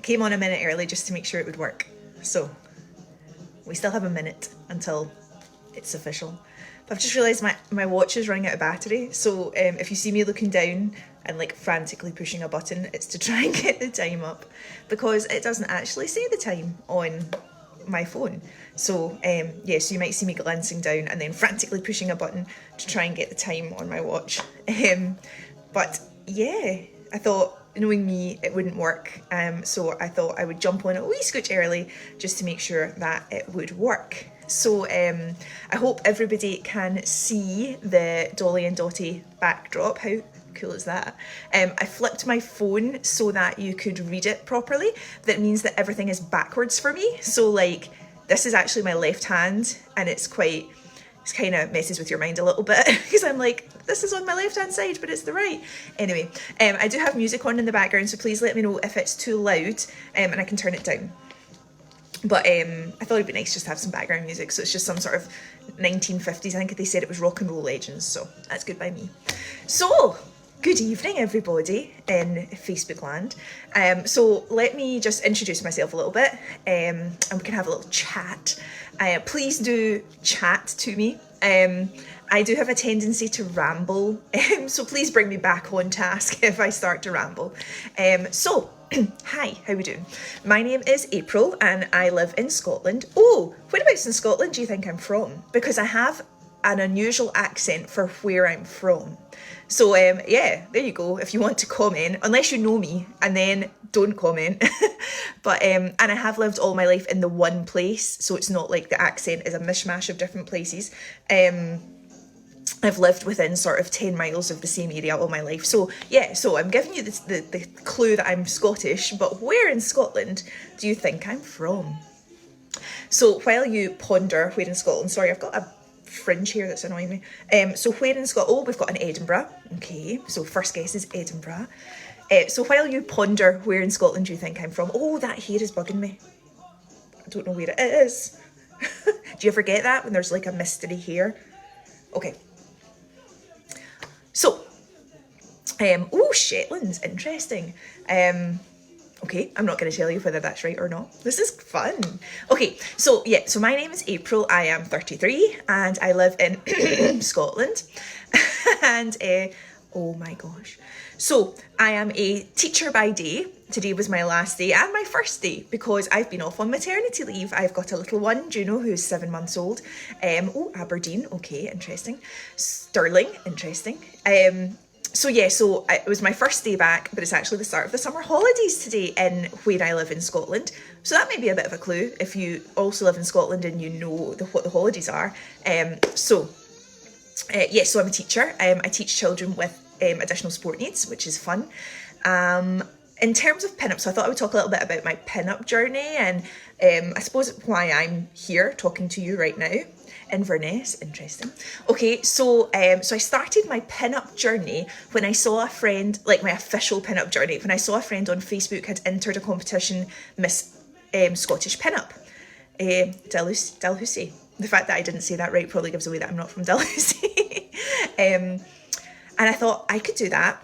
came on a minute early just to make sure it would work. So we still have a minute until it's official. But I've just realised my watch is running out of battery. So if you see me looking down and like frantically pushing a button, it's to try and get the time up, because it doesn't actually say the time on my phone. So yeah, so you might see me glancing down and then frantically pushing a button to try and get the time on my watch. But yeah, I thought, knowing me, it wouldn't work. So I thought I would jump on a wee scooch early just to make sure that it would work. So I hope everybody can see the Dolly and Dotty backdrop. How cool is that? I flipped my phone so that you could read it properly. That means that everything is backwards for me. So like, this is actually my left hand, and it's kind of messes with your mind a little bit, because I'm like, this is on my left hand side, but it's the right. Anyway, I do have music on in the background, so please let me know if it's too loud, and I can turn it down. But I thought it'd be nice just to have some background music, so it's just some sort of 1950s, I think they said it was rock and roll legends, so that's good by me. So, good evening everybody in Facebook land. So let me just introduce myself a little bit, and we can have a little chat. Please do chat to me. I do have a tendency to ramble, so please bring me back on task if I start to ramble. So, hi, how we doing? My name is April and I live in Scotland. Oh, whereabouts in Scotland do you think I'm from? Because I have an unusual accent for where I'm from. So yeah, there you go. If you want to comment, unless you know me, and then don't comment. But and I have lived all my life in the one place, so it's not like the accent is a mishmash of different places. I've lived within sort of 10 miles of the same area all my life. So yeah, so I'm giving you the clue that I'm Scottish, but where in Scotland do you think I'm from? So while you ponder where in Scotland, sorry, I've got a fringe here that's annoying me. So where in Scotland? Oh, we've got an Edinburgh. Okay, so first guess is Edinburgh. So while you ponder where in Scotland do you think I'm from? Oh, that hair is bugging me. I don't know where it is. Do you ever get that when there's like a mystery hair? Okay. So, oh, Shetland's interesting. Okay, I'm not going to tell you whether that's right or not. This is fun. Okay, so yeah, so my name is April. I am 33 and I live in Scotland. And oh my gosh. So I am a teacher by day. Today was my last day and my first day because I've been off on maternity leave. I've got a little one, Juno, who's 7 months old. Oh, Aberdeen. Okay, interesting. Stirling. Interesting. So yeah, so it was my first day back, but it's actually the start of the summer holidays today in where I live in Scotland. So that may be a bit of a clue if you also live in Scotland and you know what the holidays are. Yeah, so I'm a teacher. I teach children with additional sport needs, which is fun. In terms of pin-up, so I thought I would talk a little bit about my pin-up journey and I suppose why I'm here talking to you right now. Inverness, interesting. Okay, so I started my pin-up journey when I saw a friend, like my official pin-up journey, when I saw a friend on Facebook had entered a competition, Miss Scottish Pin-up. Dalhousie. The fact that I didn't say that right probably gives away that I'm not from Dalhousie. And I thought I could do that.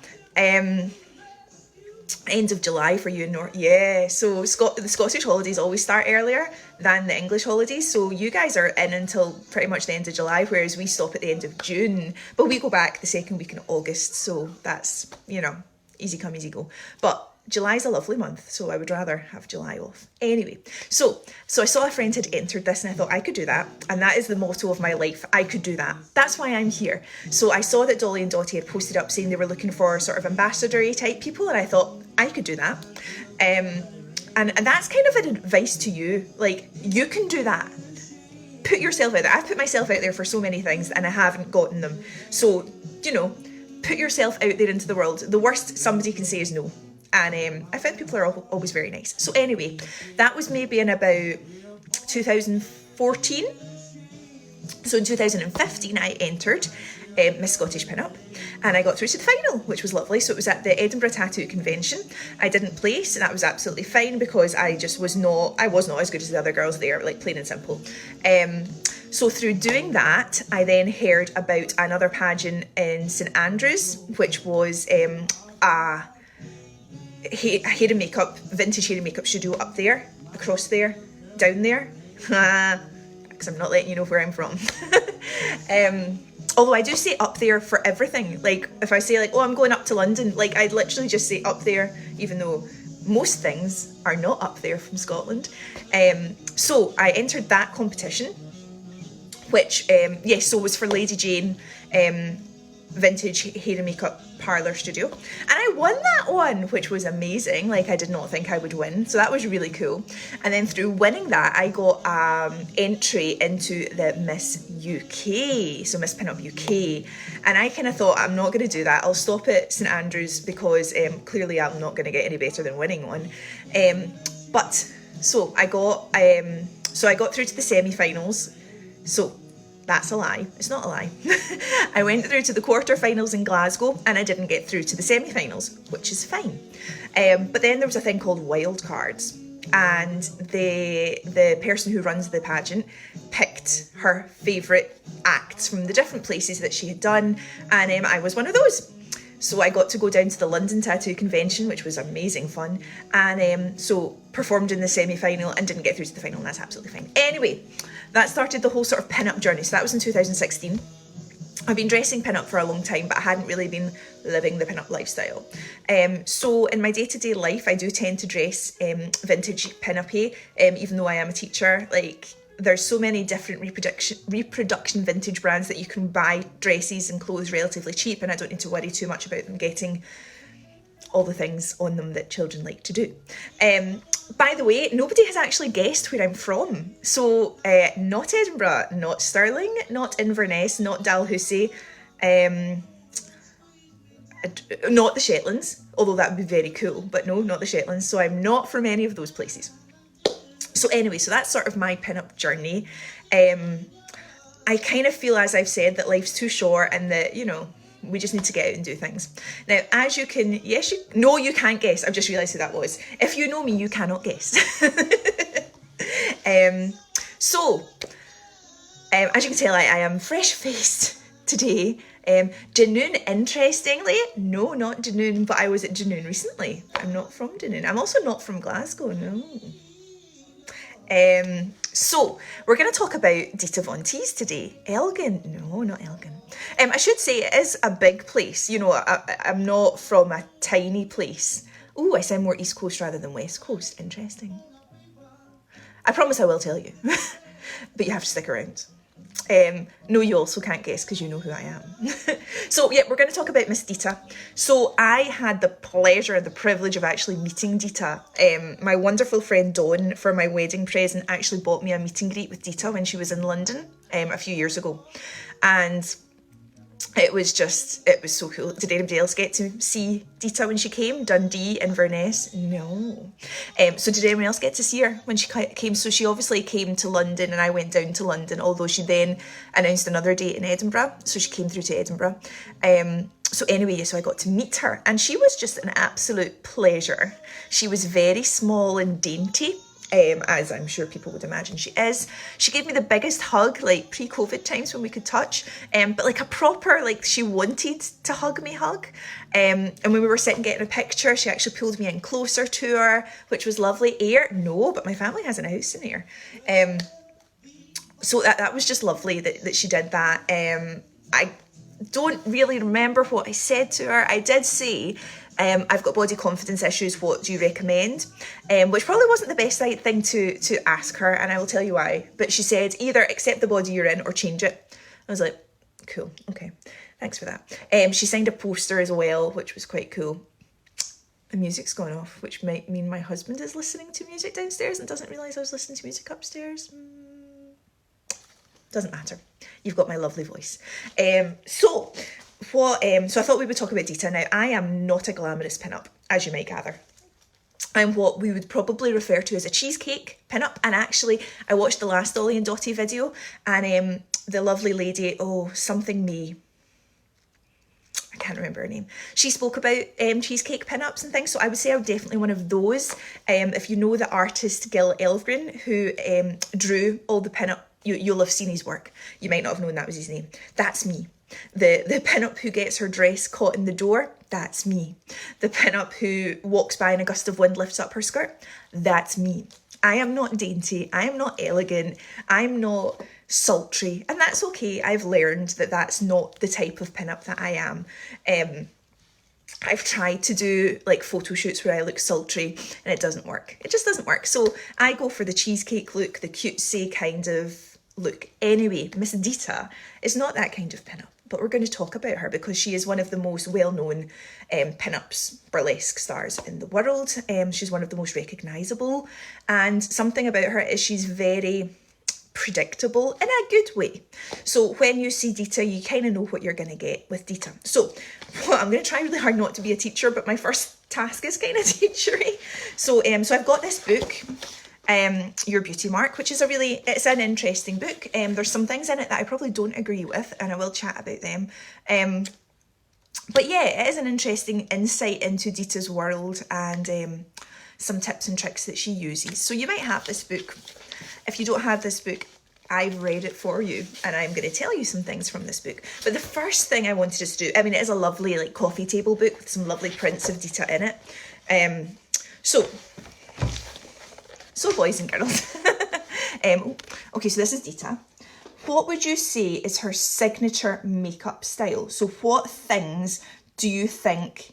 End of July for you in North. Yeah, so the Scottish holidays always start earlier than the English holidays. So you guys are in until pretty much the end of July, whereas we stop at the end of June. But we go back the second week in August. So that's, you know, easy come, easy go. But July's a lovely month, so I would rather have July off. Anyway, so I saw a friend had entered this and I thought I could do that. And that is the motto of my life. I could do that. That's why I'm here. So I saw that Dolly and Dotty had posted up saying they were looking for sort of ambassador-y type people. And I thought I could do that. And that's kind of an advice to you. Like, you can do that. Put yourself out there. I've put myself out there for so many things and I haven't gotten them. So, you know, put yourself out there into the world. The worst somebody can say is no. And I find people are always very nice. So anyway, that was maybe in about 2014. So in 2015, I entered Miss Scottish Pin-Up and I got through to the final, which was lovely. So it was at the Edinburgh Tattoo Convention. I didn't place and that was absolutely fine because I was not as good as the other girls there, like plain and simple. So through doing that, I then heard about another pageant in St Andrews, which was hair and makeup, vintage hair and makeup studio up there, across there, down there, because I'm not letting you know where I'm from. Although I do say up there for everything. Like if I say like, oh, I'm going up to London, like I'd literally just say up there, even though most things are not up there from Scotland. So I entered that competition, which so was for Lady Jane vintage hair and makeup parlour studio, and I won that one, which was amazing. Like I did not think I would win, so that was really cool. And then through winning that, I got entry into the Miss UK, so Miss Pinup UK, and I kind of thought, I'm not going to do that, I'll stop at St Andrews, because clearly I'm not going to get any better than winning one. But so I got through to the semi-finals. So that's a lie. It's not a lie. I went through to the quarterfinals in Glasgow, and I didn't get through to the semi-finals, which is fine. But then there was a thing called wild cards, and the person who runs the pageant picked her favourite acts from the different places that she had done, and I was one of those. So I got to go down to the London Tattoo Convention, which was amazing fun, and so performed in the semi-final and didn't get through to the final, and that's absolutely fine. Anyway, that started the whole sort of pin-up journey. So that was in 2016. I've been dressing pin-up for a long time, but I hadn't really been living the pin-up lifestyle. So in my day-to-day life, I do tend to dress vintage pin-up-y, even though I am a teacher. Like, there's so many different reproduction vintage brands that you can buy dresses and clothes relatively cheap, and I don't need to worry too much about them getting all the things on them that children like to do. By the way, nobody has actually guessed where I'm from. So not Edinburgh, not Stirling, not Inverness, not Dalhousie, not the Shetlands, although that would be very cool, but no, not the Shetlands. So I'm not from any of those places. So anyway, so that's sort of my pin-up journey. I kind of feel, as I've said, that life's too short and that, you know, we just need to get out and do things. Now, as you can, no, you can't guess. I've just realised who that was. If you know me, you cannot guess. So, as you can tell, I am fresh-faced today. Dunoon, interestingly, no, not Dunoon, but I was at Dunoon recently. I'm not from Dunoon. I'm also not from Glasgow, no. So, we're going to talk about Dita Bun teas today. Elgin? No, not Elgin. I should say it is a big place. You know, I'm not from a tiny place. Ooh, I sound more East Coast rather than West Coast. Interesting. I promise I will tell you. But you have to stick around. No, you also can't guess because you know who I am. So, yeah, we're going to talk about Miss Dita. So, I had the pleasure and the privilege of actually meeting Dita. My wonderful friend Dawn, for my wedding present, actually bought me a meet and greet with Dita when she was in London a few years ago. And it was so cool. Did anybody else get to see Dita when she came? Dundee, Inverness? No. So did anyone else get to see her when she came? So she obviously came to London and I went down to London, although she then announced another date in Edinburgh. So she came through to Edinburgh. So anyway, so I got to meet her and she was just an absolute pleasure. She was very small and dainty. As I'm sure people would imagine she is. She gave me the biggest hug, like pre-COVID times when we could touch, but like a proper, like she wanted to hug me hug. And when we were sitting getting a picture, she actually pulled me in closer to her, which was lovely. Ayr? No, but my family has an house in Ayr. So that was just lovely that she did that. I don't really remember what I said to her. I did say, I've got body confidence issues, what do you recommend? Which probably wasn't the best thing to ask her, and I will tell you why. But she said, either accept the body you're in or change it. I was like, cool, okay, thanks for that. She signed a poster as well, which was quite cool. The music's gone off, which might mean my husband is listening to music downstairs and doesn't realise I was listening to music upstairs. Doesn't matter. You've got my lovely voice. So I thought we would talk about Dita. Now, I am not a glamorous pinup, as you might gather. I'm what we would probably refer to as a cheesecake pinup. And actually, I watched the last Dolly and Dotty video, and the lovely lady, something me, I can't remember her name. She spoke about cheesecake pinups and things. So I would say I'm definitely one of those. If you know the artist Gil Elfgren, who drew all the pinup you'll have seen his work. You might not have known that was his name. That's me. The pin-up who gets her dress caught in the door, that's me. The pin-up who walks by in a gust of wind, lifts up her skirt, that's me. I am not dainty, I am not elegant, I'm not sultry, and that's okay. I've learned that that's not the type of pin-up that I am. I've tried to do like photo shoots where I look sultry and it doesn't work. It just doesn't work. So I go for the cheesecake look, the cutesy kind of look. Anyway, Miss Dita is not that kind of pin-up, but we're going to talk about her because she is one of the most well-known pin-ups, burlesque stars in the world. She's one of the most recognisable, and something about her is she's very predictable in a good way. So when you see Dita, you kind of know what you're going to get with Dita. So I'm going to try really hard not to be a teacher, but my first task is kind of teachery. So I've got this book, Your Beauty Mark, which is it's an interesting book. There's some things in it that I probably don't agree with, and I will chat about them. But yeah, it is an interesting insight into Dita's world and some tips and tricks that she uses. So you might have this book. If you don't have this book, I've read it for you, and I'm going to tell you some things from this book. But the first thing I wanted us to do, I mean, it is a lovely like coffee table book with some lovely prints of Dita in it. So boys and girls. Okay, so this is Dita. What would you say is her signature makeup style? So what things do you think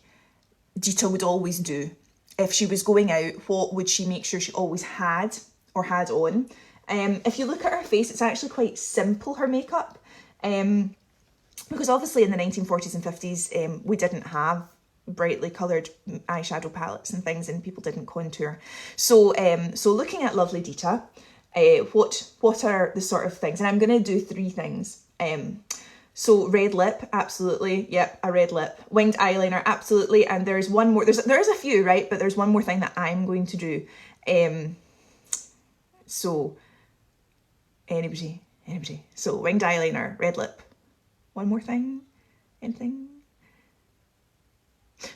Dita would always do? If she was going out, what would she make sure she always had or had on? If you look at her face, it's actually quite simple, her makeup. Because obviously in the 1940s and 50s, we didn't have brightly coloured eyeshadow palettes and things, and people didn't contour. So looking at lovely Dita, what are the sort of things? And I'm going to do 3 things. So red lip, absolutely. Yep, a red lip. Winged eyeliner, absolutely. And there's one more. There's a few, right? But there's one more thing that I'm going to do. So anybody. So winged eyeliner, red lip. One more thing. Anything?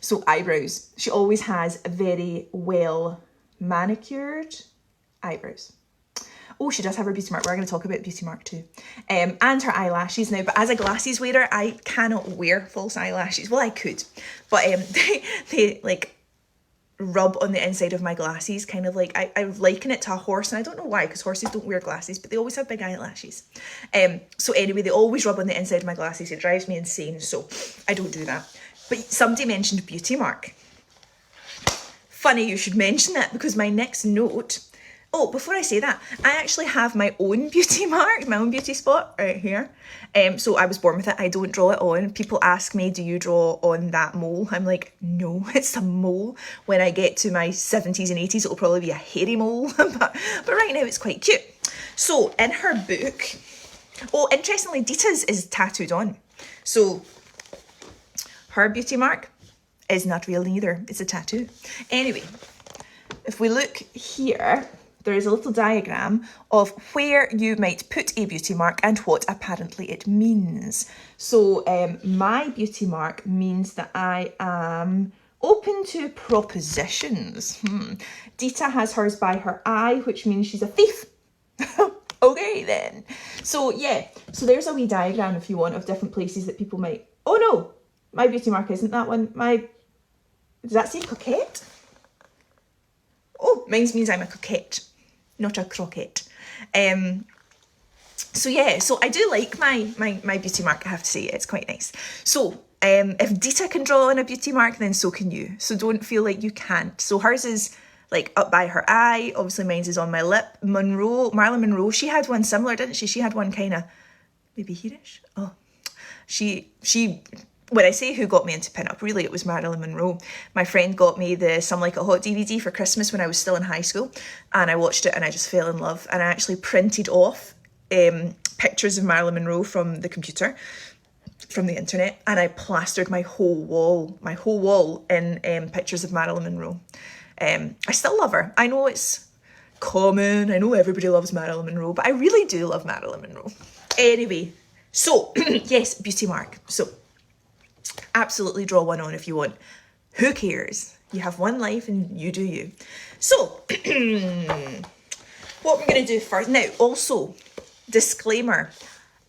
So eyebrows. She always has very well manicured eyebrows. Oh, she does have her beauty mark. We're going to talk about beauty mark too. And her eyelashes now. But as a glasses wearer, I cannot wear false eyelashes. Well, I could. But they like rub on the inside of my glasses. Kind of like, I liken it to a horse. And I don't know why, because horses don't wear glasses. But they always have big eyelashes. So anyway, they always rub on the inside of my glasses. It drives me insane. So I don't do that. But somebody mentioned beauty mark. Funny you should mention that, because my next note... Oh, before I say that, I actually have my own beauty mark, my own beauty spot right here. So I was born with it. I don't draw it on. People ask me, do you draw on that mole? I'm like, no, it's a mole. When I get to my 70s and 80s, it'll probably be a hairy mole. but right now it's quite cute. So in her book, oh, interestingly, Dita's is tattooed on. So her beauty mark is not real either. It's a tattoo. Anyway, if we look here... there is a little diagram of where you might put a beauty mark and what apparently it means. So my beauty mark means that I am open to propositions. Dita has hers by her eye, which means she's a thief. Okay then. So yeah, so there's a wee diagram if you want of different places that people might... Oh no, my beauty mark isn't that one. Does that say coquette? Oh, mine means I'm a coquette, not a croquette. So yeah, so I do like my beauty mark, I have to say. It's quite nice. So if Dita can draw on a beauty mark, then so can you. So don't feel like you can't. So hers is like up by her eye. Obviously mine's is on my lip. Marilyn Monroe, she had one similar, didn't she? She had one kind of maybe hereish. Oh, she when I say who got me into pinup, really it was Marilyn Monroe. My friend got me the Some Like It Hot DVD for Christmas when I was still in high school, and I watched it and I just fell in love. And I actually printed off pictures of Marilyn Monroe from the computer, from the internet, and I plastered my whole wall in pictures of Marilyn Monroe. I still love her. I know it's common, I know everybody loves Marilyn Monroe, but I really do love Marilyn Monroe. Anyway, so yes, beauty mark. So absolutely draw one on if you want. Who cares? You have one life and you do you. So what we're going to do first now, also disclaimer,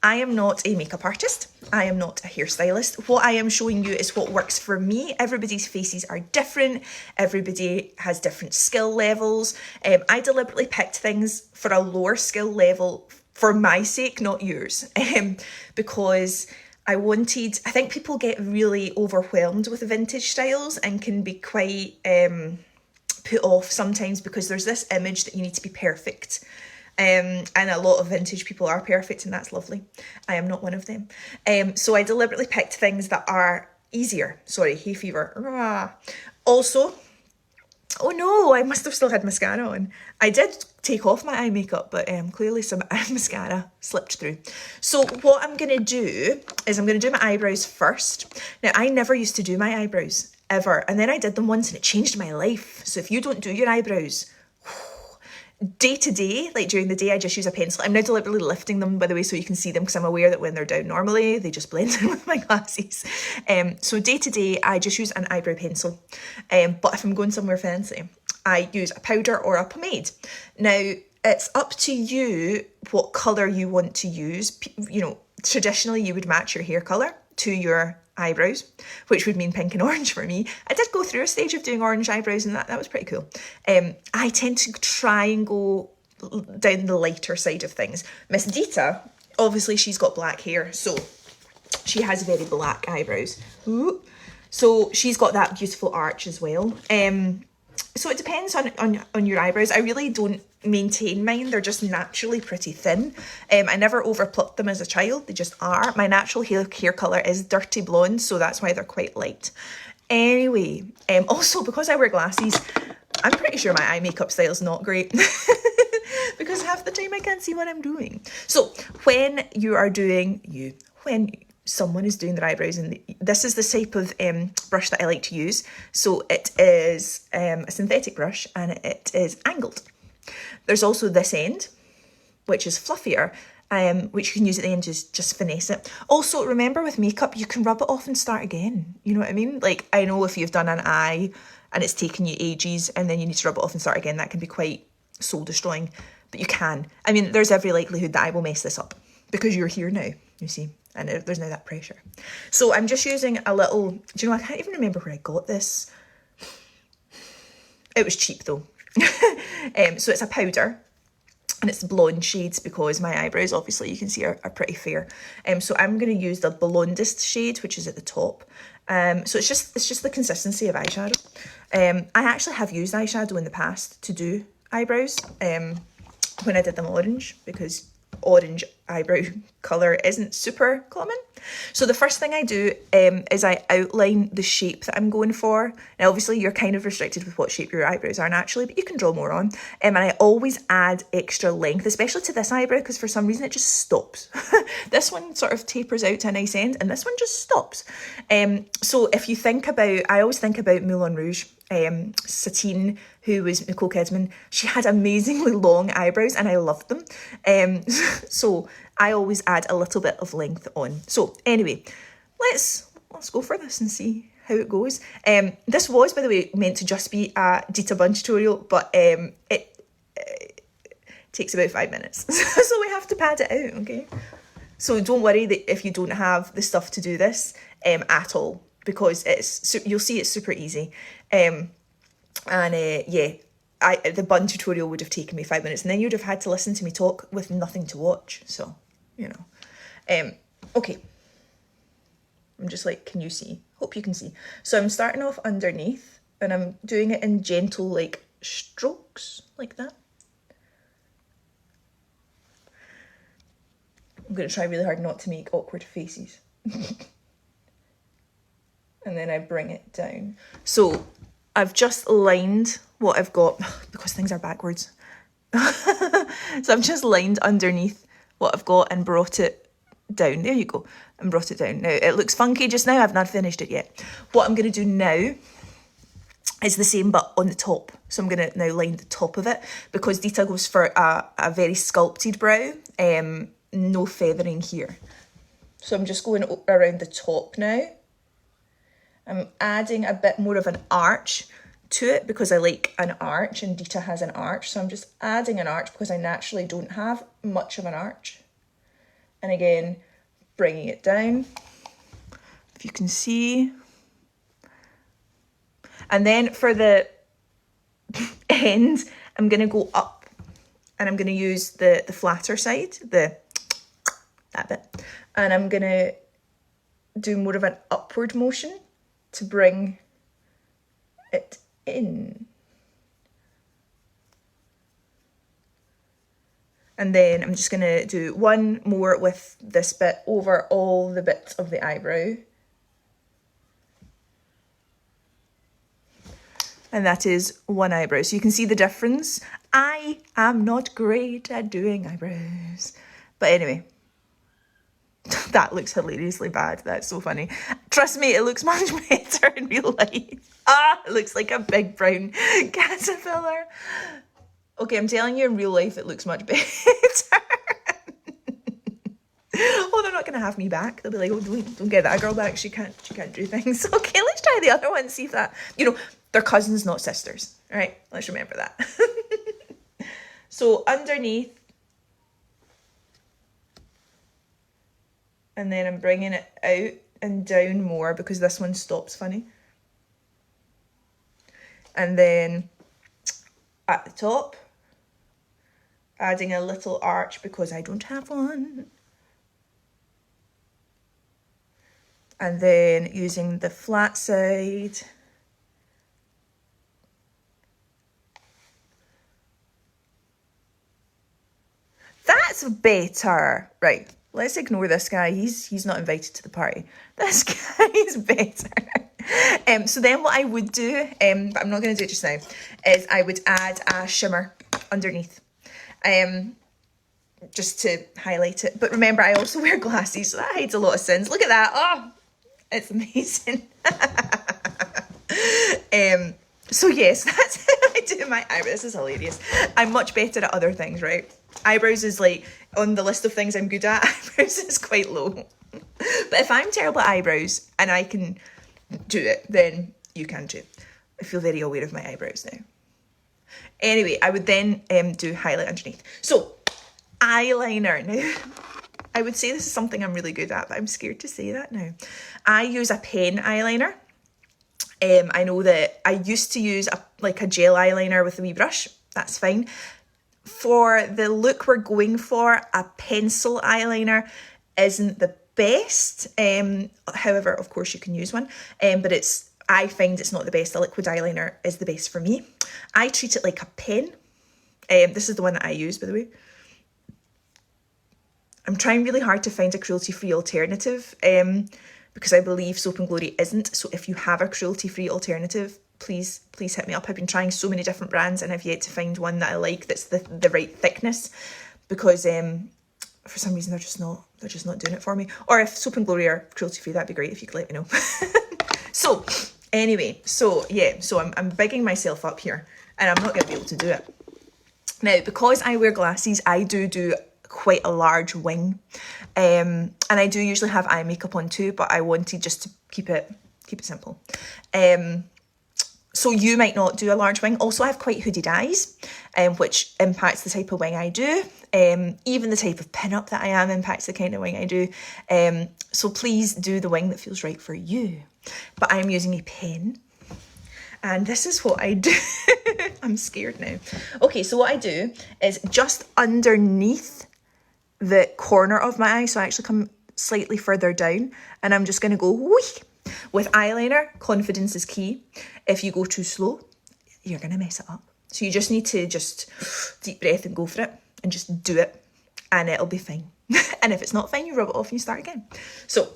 I am not a makeup artist. I am not a hairstylist. What I am showing you is what works for me. Everybody's faces are different. Everybody has different skill levels. I deliberately picked things for a lower skill level for my sake, not yours, because I think people get really overwhelmed with vintage styles and can be quite put off sometimes because there's this image that you need to be perfect. And a lot of vintage people are perfect, and that's lovely. I am not one of them. So I deliberately picked things that are easier. Sorry, hay fever. Also, oh no, I must have still had mascara on. I did take off my eye makeup, but clearly some mascara slipped through. So what I'm going to do is I'm going to do my eyebrows first. Now, I never used to do my eyebrows, ever. And then I did them once and it changed my life. So if you don't do your eyebrows, day to day, like during the day, I just use a pencil. I'm now deliberately lifting them, by the way, so you can see them, because I'm aware that when they're down normally, they just blend in with my glasses. So day to day, I just use an eyebrow pencil. But if I'm going somewhere fancy, I use a powder or a pomade. Now, it's up to you what colour you want to use. You know, traditionally, you would match your hair colour to your eyebrows, which would mean pink and orange for me. I did go through a stage of doing orange eyebrows, and that was pretty cool. I tend to try and go down the lighter side of things. Miss Dita, obviously she's got black hair, so she has very black eyebrows. Ooh. So she's got that beautiful arch as well. So it depends on your eyebrows. I really don't maintain mine. They're just naturally pretty thin. I never over plucked them as a child. They just are. My natural hair colour is dirty blonde, so that's why they're quite light. Anyway, also because I wear glasses, I'm pretty sure my eye makeup style is not great because half the time I can't see what I'm doing. So when someone is doing their eyebrows, and this is the type of brush that I like to use. So it is a synthetic brush, and it is angled. There's also this end, which is fluffier, which you can use at the end to just finesse it. Also, remember with makeup, you can rub it off and start again. You know what I mean? Like, I know if you've done an eye and it's taken you ages and then you need to rub it off and start again, that can be quite soul destroying, but you can. I mean, there's every likelihood that I will mess this up because you're here now, you see, and there's now that pressure. So I'm just using a little, do you know, I can't even remember where I got this. It was cheap though. So it's a powder, and it's blonde shades because my eyebrows, obviously, you can see are pretty fair. So I'm going to use the blondest shade, which is at the top. So it's just the consistency of eyeshadow. I actually have used eyeshadow in the past to do eyebrows when I did them orange, because orange eyebrow colour isn't super common. So the first thing I do is I outline the shape that I'm going for. Now obviously you're kind of restricted with what shape your eyebrows are naturally, but you can draw more on. And I always add extra length, especially to this eyebrow, because for some reason it just stops. This one sort of tapers out to a nice end, and this one just stops. So if you think about, I always think about Moulin Rouge, Satine, who was Nicole Kidman. She had amazingly long eyebrows and I loved them. So I always add a little bit of length on. So anyway, let's go for this and see how it goes. This was, by the way, meant to just be a Dita Bun tutorial, but it takes about 5 minutes. So we have to pad it out, okay? So don't worry that if you don't have the stuff to do this at all, because you'll see it's super easy. Yeah, the bun tutorial would have taken me 5 minutes, and then you'd have had to listen to me talk with nothing to watch. So, you know. Okay. I'm just like, can you see? Hope you can see. So I'm starting off underneath, and I'm doing it in gentle, like, strokes, like that. I'm going to try really hard not to make awkward faces. And then I bring it down. So I've just lined what I've got, because things are backwards. So I've just lined underneath what I've got and brought it down. There you go. And brought it down. Now, it looks funky just now. I've not finished it yet. What I'm going to do now is the same, but on the top. So I'm going to now line the top of it, because Dita goes for a very sculpted brow. No feathering here. So I'm just going around the top now. I'm adding a bit more of an arch to it because I like an arch, and Dita has an arch. So I'm just adding an arch because I naturally don't have much of an arch. And again, bringing it down, if you can see. And then for the end, I'm going to go up and I'm going to use the flatter side, that bit. And I'm going to do more of an upward motion to bring it in. And then I'm just going to do one more with this bit over all the bits of the eyebrow. And that is one eyebrow. So you can see the difference. I am not great at doing eyebrows. But anyway, that looks hilariously bad. That's so funny. Trust me, it looks much better in real life. It looks like a big brown caterpillar. Okay, I'm telling you, in real life, it looks much better. Oh, they're not going to have me back. They'll be like, oh, don't get that girl back. She can't do things. Okay, let's try the other one, see if that, they're cousins, not sisters. All right, let's remember that. So underneath, and then I'm bringing it out and down more because this one stops funny. And then at the top, adding a little arch because I don't have one. And then using the flat side. That's better. Right, let's ignore this guy. He's not invited to the party. This guy is better. So then what I would do, but I'm not going to do it just now, is I would add a shimmer underneath. Just to highlight it. But remember, I also wear glasses, so that hides a lot of sins. Look at that. Oh, it's amazing. So yes, that's how I do my eyebrows. This is hilarious. I'm much better at other things, right? Eyebrows is like on the list of things I'm good at. Eyebrows is quite low. But if I'm terrible at eyebrows and I can do it, then you can too. I feel very aware of my eyebrows now. Anyway, I would then do highlight underneath. So, eyeliner. Now, I would say this is something I'm really good at, but I'm scared to say that now. I use a pen eyeliner. I know that I used to use a gel eyeliner with a wee brush. That's fine. For the look we're going for, a pencil eyeliner isn't the best. However, of course, you can use one. But I find it's not the best. A liquid eyeliner is the best for me. I treat it like a pen. This is the one that I use, by the way. I'm trying really hard to find a cruelty-free alternative because I believe Soap and Glory isn't. So if you have a cruelty-free alternative, please hit me up. I've been trying so many different brands and I've yet to find one that I like that's the right thickness because for some reason they're just not doing it for me. Or if Soap and Glory are cruelty-free, that'd be great if you could let me know. So anyway, so I'm bigging myself up here and I'm not going to be able to do it. Now, because I wear glasses, I do quite a large wing. And I do usually have eye makeup on too, but I wanted just to keep it simple. So you might not do a large wing. Also, I have quite hooded eyes, which impacts the type of wing I do. Even the type of pin-up that I am impacts the kind of wing I do. So please do the wing that feels right for you. But I'm using a pen. And this is what I do. I'm scared now. Okay, so what I do is just underneath the corner of my eye, so I actually come slightly further down, and I'm just going to go whee. With eyeliner, confidence is key. If you go too slow, you're going to mess it up. So you just need to just deep breath and go for it and just do it, and it'll be fine. And if it's not fine, you rub it off and you start again. So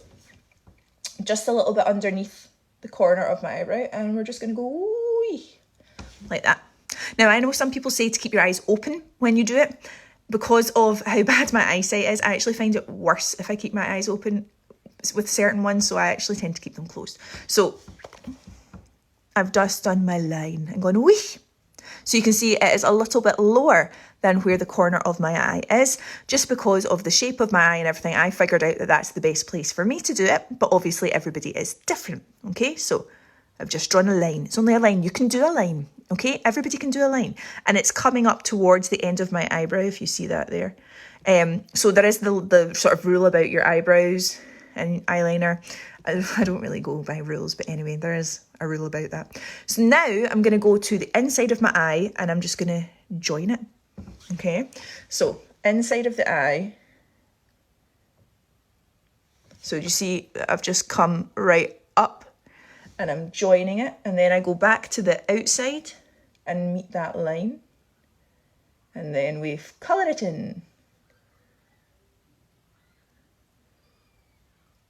just a little bit underneath the corner of my eyebrow, and we're just going to go whee, like that. Now, I know some people say to keep your eyes open when you do it. Because of how bad my eyesight is, I actually find it worse if I keep my eyes open with certain ones, so I actually tend to keep them closed. So I've just done my line and gone whee. So you can see it is a little bit lower than where the corner of my eye is. Just because of the shape of my eye and everything, I figured out that that's the best place for me to do it. But obviously everybody is different, okay? So I've just drawn a line. It's only a line. You can do a line, okay? Everybody can do a line. And it's coming up towards the end of my eyebrow, if you see that there. So there is the sort of rule about your eyebrows and eyeliner. I don't really go by rules, but anyway, there is a rule about that. So now I'm going to go to the inside of my eye and I'm just going to join it. Okay, so inside of the eye. So you see I've just come right up and I'm joining it, and then I go back to the outside and meet that line, and then we colour it in.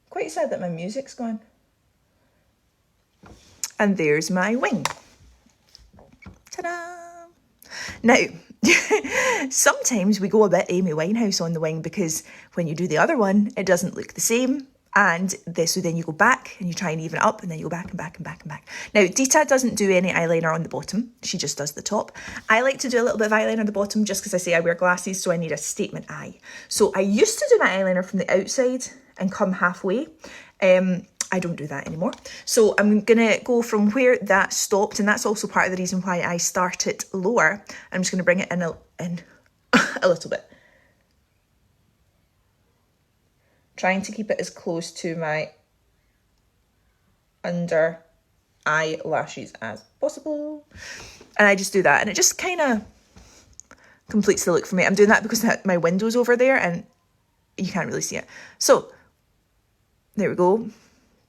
Quite sad that my music's gone. And there's my wing. Ta-da! Now, sometimes we go a bit Amy Winehouse on the wing, because when you do the other one, it doesn't look the same. And so then you go back and you try and even it up, and then you go back and back and back and back. Now, Dita doesn't do any eyeliner on the bottom. She just does the top. I like to do a little bit of eyeliner on the bottom just because I say I wear glasses, so I need a statement eye. So I used to do my eyeliner from the outside and come halfway. I don't do that anymore. So I'm going to go from where that stopped, and that's also part of the reason why I start it lower. I'm just going to bring it in a little bit. Trying to keep it as close to my under eyelashes as possible. And I just do that, and it just kind of completes the look for me. I'm doing that because my window's over there and you can't really see it. So there we go.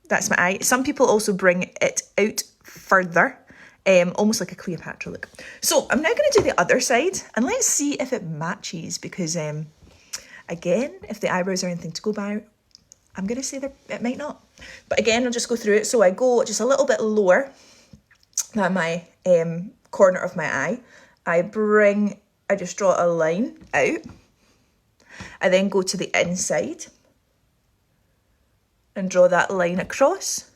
That's my eye. Some people also bring it out further, almost like a Cleopatra look. So I'm now going to do the other side, and let's see if it matches, because again, if the eyebrows are anything to go by, I'm going to say that it might not. But again, I'll just go through it. So I go just a little bit lower than my corner of my eye. I just draw a line out. I then go to the inside and draw that line across.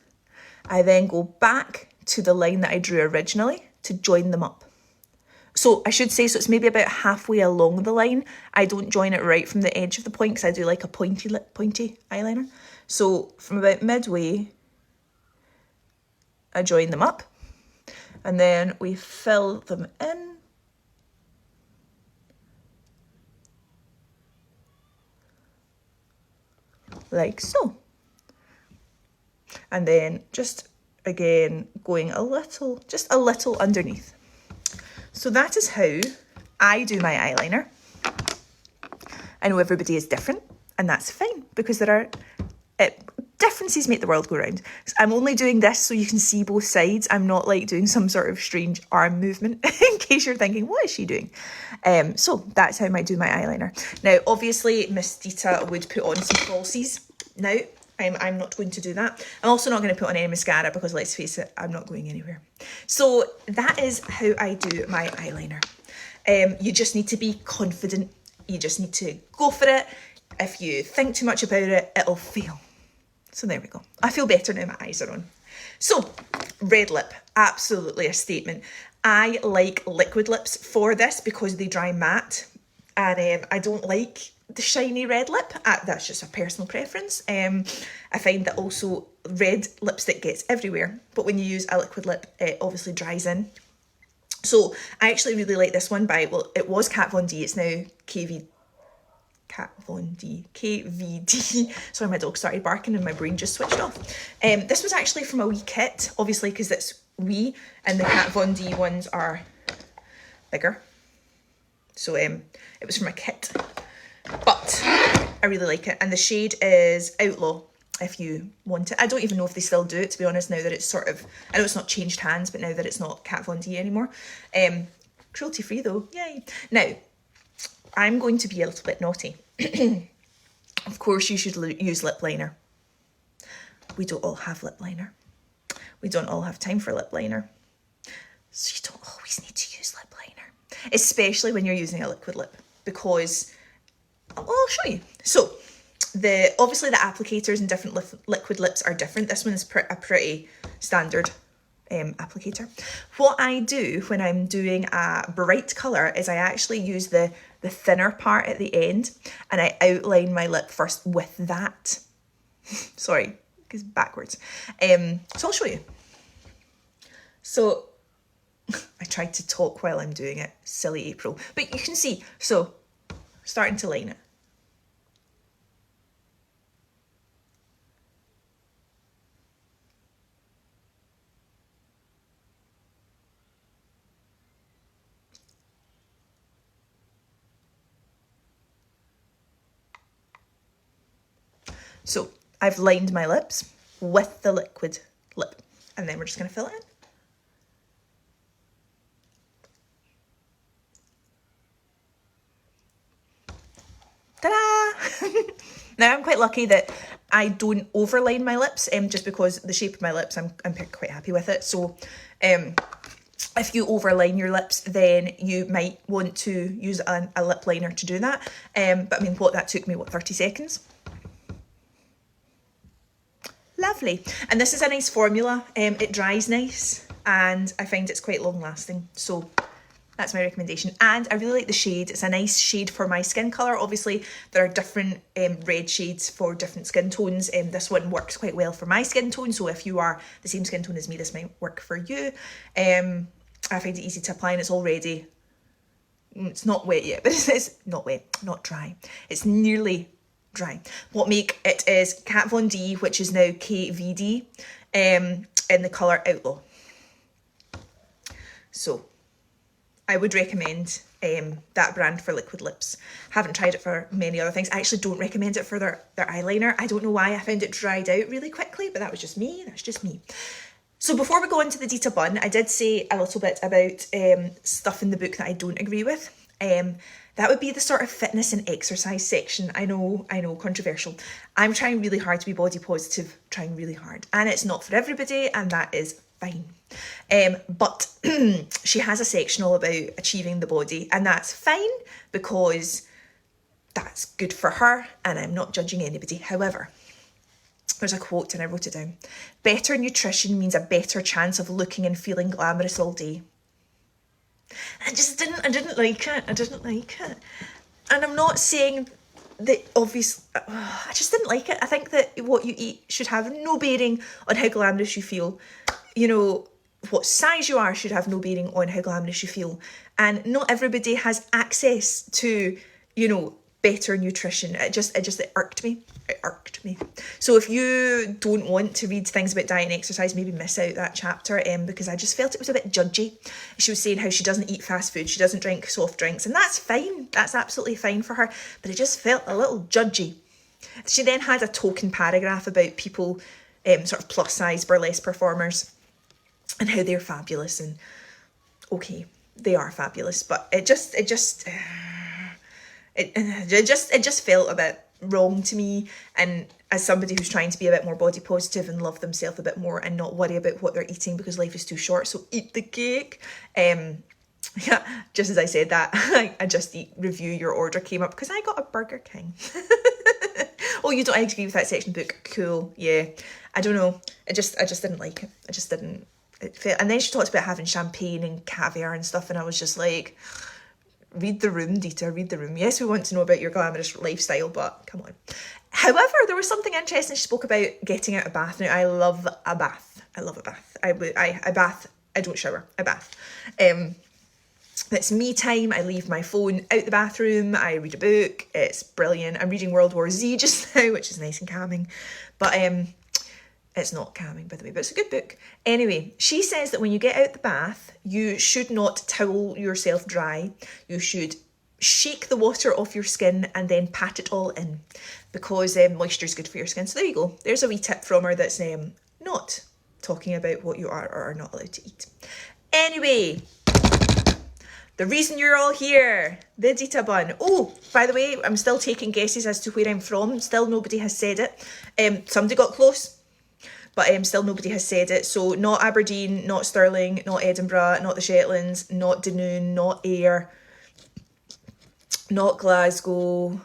I then go back to the line that I drew originally to join them up. So I should say, so it's maybe about halfway along the line. I don't join it right from the edge of the point, because I do like a pointy eyeliner. So from about midway, I join them up, and then we fill them in. Like so. And then just again going just a little underneath. So that is how I do my eyeliner. I know everybody is different, and that's fine, because differences make the world go round. I'm only doing this so you can see both sides. I'm not like doing some sort of strange arm movement in case you're thinking, what is she doing? So that's how I do my eyeliner. Now, obviously, Miss Dita would put on some falsies. Now, I'm not going to do that. I'm also not going to put on any mascara, because let's face it, I'm not going anywhere. So that is how I do my eyeliner. You just need to be confident. You just need to go for it. If you think too much about it, it'll fail. So there we go. I feel better now my eyes are on. So red lip, absolutely a statement. I like liquid lips for this because they dry matte, and I don't like the shiny red lip. That's just a personal preference. I find that also red lipstick gets everywhere, but when you use a liquid lip, it obviously dries in. So I actually really like this one by, well, it was Kat Von D, it's now KVD. Sorry, my dog started barking and my brain just switched off. This was actually from a wee kit, obviously, because it's wee, and the Kat Von D ones are bigger. So it was from a kit. But I really like it, and the shade is Outlaw if you want it. I don't even know if they still do it, to be honest, now that it's sort of, I know it's not changed hands, but now that it's not Kat Von D anymore. Cruelty free though, yay. Now, I'm going to be a little bit naughty. Of course you should use lip liner. We don't all have lip liner. We don't all have time for lip liner. So you don't always need to use lip liner, especially when you're using a liquid lip, because, well, I'll show you. So obviously the applicators in different liquid lips are different. This one is a pretty standard applicator. What I do when I'm doing a bright colour is I actually use the thinner part at the end, and I outline my lip first with that. Sorry, because backwards. So I'll show you. So I tried to talk while I'm doing it. Silly April. But you can see, so starting to line it. So I've lined my lips with the liquid lip, and then we're just going to fill it in. Ta-da! Now I'm quite lucky that I don't overline my lips, just because the shape of my lips, I'm quite happy with it. So if you overline your lips, then you might want to use a lip liner to do that. But I mean, that took me, 30 seconds? Lovely. And this is a nice formula. It dries nice, and I find it's quite long lasting. So that's my recommendation. And I really like the shade. It's a nice shade for my skin colour. Obviously, there are different red shades for different skin tones. This one works quite well for my skin tone. So if you are the same skin tone as me, this might work for you. I find it easy to apply, and it's already, it's not wet yet, but it's not wet, not dry. It's nearly dry. What make it is Kat Von D, which is now KVD, in the colour Outlaw. So I would recommend that brand for liquid lips. Haven't tried it for many other things. I actually don't recommend it for their eyeliner. I don't know why. I found it dried out really quickly, but that was just me. That's just me. So before we go on to the Dita Bun, I did say a little bit about stuff in the book that I don't agree with. That would be the sort of fitness and exercise section. I know, controversial. I'm trying really hard to be body positive, trying really hard. And it's not for everybody, and that is fine. But she has a section all about achieving the body, and that's fine because that's good for her, and I'm not judging anybody. However, there's a quote, and I wrote it down. Better nutrition means a better chance of looking and feeling glamorous all day. I didn't like it. And I'm not saying that obviously, I just didn't like it. I think that what you eat should have no bearing on how glamorous you feel. You know, what size you are should have no bearing on how glamorous you feel. And not everybody has access to, better nutrition. It irked me. It irked me. So if you don't want to read things about diet and exercise, maybe miss out that chapter, because I just felt it was a bit judgy. She was saying how she doesn't eat fast food, she doesn't drink soft drinks, and that's fine. That's absolutely fine for her. But it just felt a little judgy. She then had a token paragraph about people, sort of plus size burlesque performers, and how they're fabulous. And okay, they are fabulous, but it just felt a bit wrong to me. And as somebody who's trying to be a bit more body positive and love themselves a bit more and not worry about what they're eating because life is too short, so eat the cake. Yeah, just as I said that, I Just Eat review your order came up because I got a Burger King. Oh, you don't agree with that section of the book? Cool. Yeah, I don't know. I just didn't like it. I just didn't. And then she talked about having champagne and caviar and stuff, and I was just like, read the room, Dita, read the room. Yes, we want to know about your glamorous lifestyle, but come on. However, there was something interesting. She spoke about getting out a bath. Now, I love a bath. I love a bath. A bath. I don't shower. A bath. It's me time. I leave my phone out the bathroom. I read a book. It's brilliant. I'm reading World War Z just now, which is nice and calming. But it's not calming, by the way, but it's a good book. Anyway, she says that when you get out the bath, you should not towel yourself dry. You should shake the water off your skin and then pat it all in, because moisture is good for your skin. So there you go. There's a wee tip from her that's not talking about what you are or are not allowed to eat. Anyway, the reason you're all here, the Dita Bun. Oh, by the way, I'm still taking guesses as to where I'm from. Still nobody has said it. Somebody got close, but still nobody has said it. So not Aberdeen, not Stirling, not Edinburgh, not the Shetlands, not Dunoon, not Ayr, not Glasgow.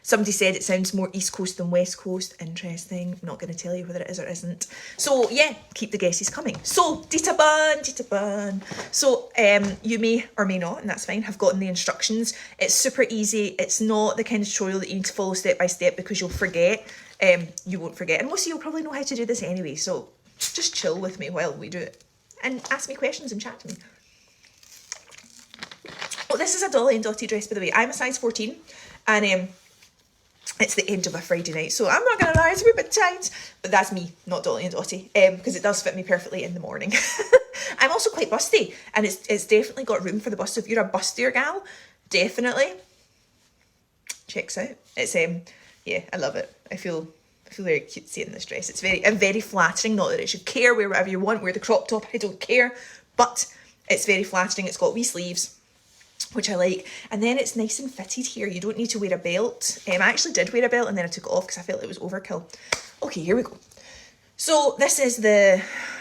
Somebody said it sounds more East Coast than West Coast. Interesting. I'm not going to tell you whether it is or isn't. So yeah, keep the guesses coming. So Dita Bun, Dita Bun. So you may or may not, and that's fine, have gotten the instructions. It's super easy. It's not the kind of tutorial that you need to follow step by step because you'll forget. You won't forget. And most of you will probably know how to do this anyway. So just chill with me while we do it. And ask me questions and chat to me. Oh, this is a Dolly and Dotty dress, by the way. I'm a size 14. And it's the end of a Friday night, so I'm not going to lie, it's a bit tight, but that's me, not Dolly and Dotty, because it does fit me perfectly in the morning. I'm also quite busty, and it's definitely got room for the bust. So if you're a bustier gal, definitely checks out. It's Yeah, I love it. I feel very cutesy in this dress. It's very flattering. Not that it should care, wear whatever you want, wear the crop top, I don't care. But it's very flattering. It's got wee sleeves, which I like. And then it's nice and fitted here. You don't need to wear a belt. I actually did wear a belt and then I took it off because I felt it was overkill. Okay, here we go. So this is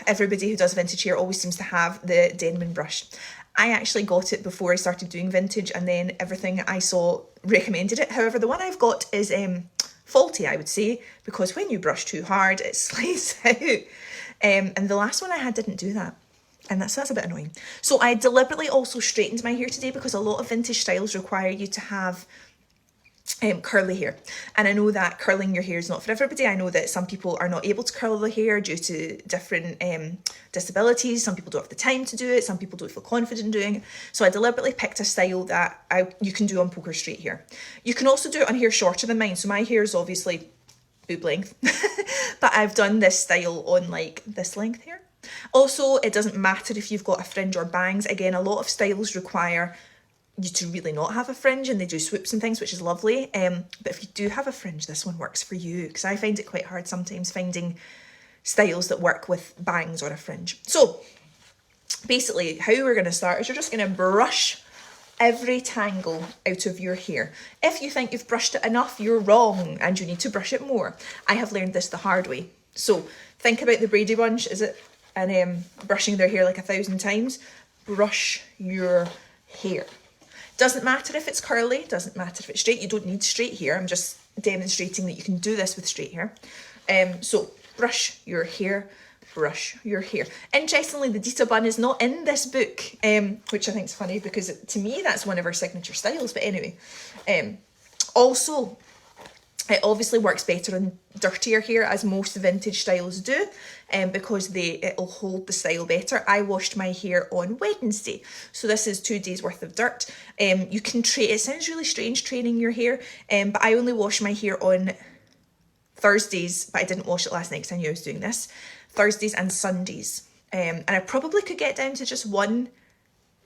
everybody who does vintage hair always seems to have the Denman brush. I actually got it before I started doing vintage, and then everything I saw recommended it. However, the one I've got is faulty, I would say, because when you brush too hard, it slides out. And the last one I had didn't do that. And that's a bit annoying. So I deliberately also straightened my hair today because a lot of vintage styles require you to have curly hair. And I know that curling your hair is not for everybody. I know that some people are not able to curl their hair due to different disabilities. Some people don't have the time to do it. Some people don't feel confident doing it. So I deliberately picked a style that you can do on poker straight hair. You can also do it on hair shorter than mine. So my hair is obviously boob length, but I've done this style on like this length here. Also, it doesn't matter if you've got a fringe or bangs. Again, a lot of styles require you to really not have a fringe, and they do swoops and things, which is lovely. But if you do have a fringe, this one works for you, because I find it quite hard sometimes finding styles that work with bangs or a fringe. So basically how we're going to start is you're just going to brush every tangle out of your hair. If you think you've brushed it enough, you're wrong and you need to brush it more. I have learned this the hard way. So think about the Brady Bunch, is it? And brushing their hair like 1,000 times. Brush your hair. Doesn't matter if it's curly, doesn't matter if it's straight. You don't need straight hair. I'm just demonstrating that you can do this with straight hair. So brush your hair, brush your hair. Interestingly, the Dita Bun is not in this book, which I think is funny because to me that's one of her signature styles. But anyway, also it obviously works better on dirtier hair, as most vintage styles do, because it'll hold the style better. I washed my hair on Wednesday, so this is 2 days worth of dirt. You can it sounds really strange training your hair, but I only wash my hair on Thursdays, but I didn't wash it last night because I knew I was doing this. Thursdays and Sundays, and I probably could get down to just one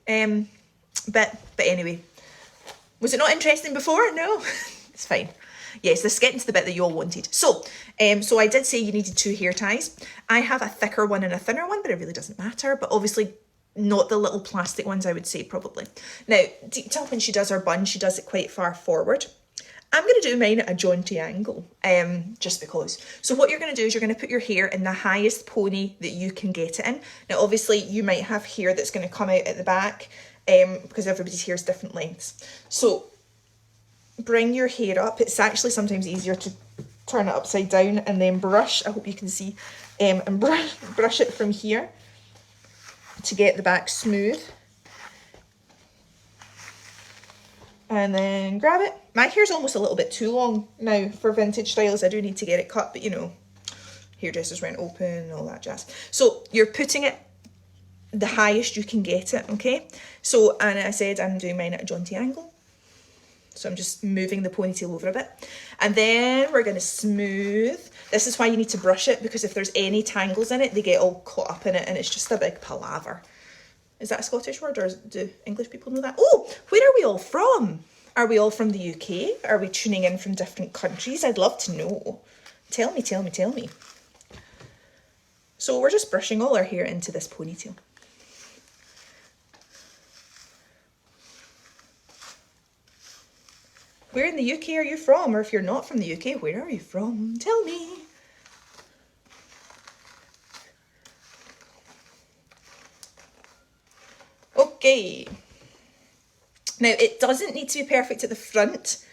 but anyway, was it not interesting before? No. It's fine. Yes, this is getting to the bit that you all wanted. So I did say you needed 2 hair ties. I have a thicker one and a thinner one, but it really doesn't matter. But obviously not the little plastic ones, I would say, probably. Now, Dita, when she does her bun, she does it quite far forward. I'm going to do mine at a jaunty angle, just because. So what you're going to do is you're going to put your hair in the highest pony that you can get it in. Now, obviously, you might have hair that's going to come out at the back, because everybody's hair is different lengths. So bring your hair up. It's actually sometimes easier to turn it upside down and then brush. I hope you can see, and brush it from here to get the back smooth. And then grab it. My hair's almost a little bit too long now for vintage styles. I do need to get it cut, but you know, hairdressers weren't open, all that jazz. So you're putting it the highest you can get it, okay? So, and I said I'm doing mine at a jaunty angle. So I'm just moving the ponytail over a bit. And then we're going to smooth. This is why you need to brush it, because if there's any tangles in it, they get all caught up in it and it's just a big palaver. Is that a Scottish word, or do English people know that? Oh, where are we all from? Are we all from the UK? Are we tuning in from different countries? I'd love to know. Tell me, tell me, tell me. So we're just brushing all our hair into this ponytail. Where in the UK are you from? Or if you're not from the UK, where are you from? Tell me. Okay. Now, it doesn't need to be perfect at the front.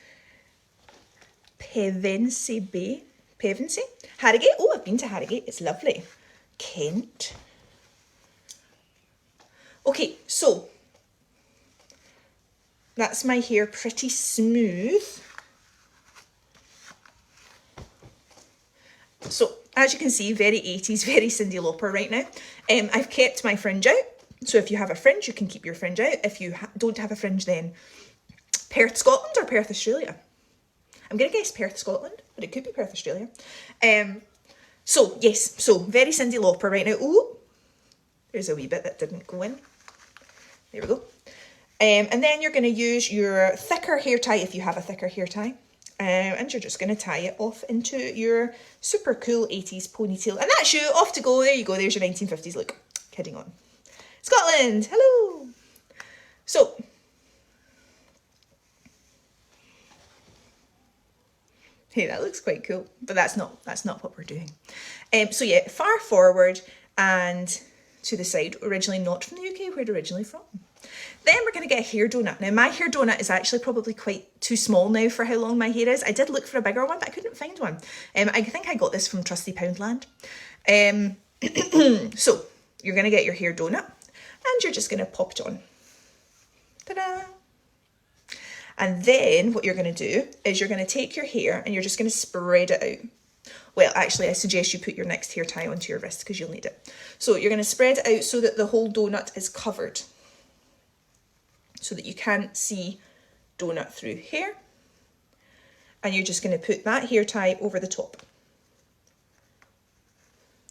Pevensey Bay. Pevensey? Harrogate? Oh, I've been to Harrogate. It's lovely. Kent. Okay, so that's my hair pretty smooth. So, as you can see, very 80s, very Cyndi Lauper right now. I've kept my fringe out. So if you have a fringe, you can keep your fringe out. If you don't have a fringe, then Perth, Scotland or Perth, Australia? I'm going to guess Perth, Scotland, but it could be Perth, Australia. So, yes, so very Cyndi Lauper right now. Ooh, there's a wee bit that didn't go in. There we go. And then you're going to use your thicker hair tie, if you have a thicker hair tie. And you're just going to tie it off into your super cool 80s ponytail. And that's you, off to go. There you go, there's your 1950s look. Kidding on. Scotland, hello. So, hey, that looks quite cool, but that's not what we're doing. So yeah, far forward and to the side, originally not from the UK, where it originally from. Then we're going to get a hair donut. Now my hair donut is actually probably quite too small now for how long my hair is. I did look for a bigger one, but I couldn't find one. I think I got this from Trusty Poundland. So you're going to get your hair donut and you're just going to pop it on. Ta-da! And then what you're going to do is you're going to take your hair and you're just going to spread it out. Well, actually, I suggest you put your next hair tie onto your wrist because you'll need it. So you're going to spread it out so that the whole donut is covered, so that you can't see donut through hair. And you're just going to put that hair tie over the top.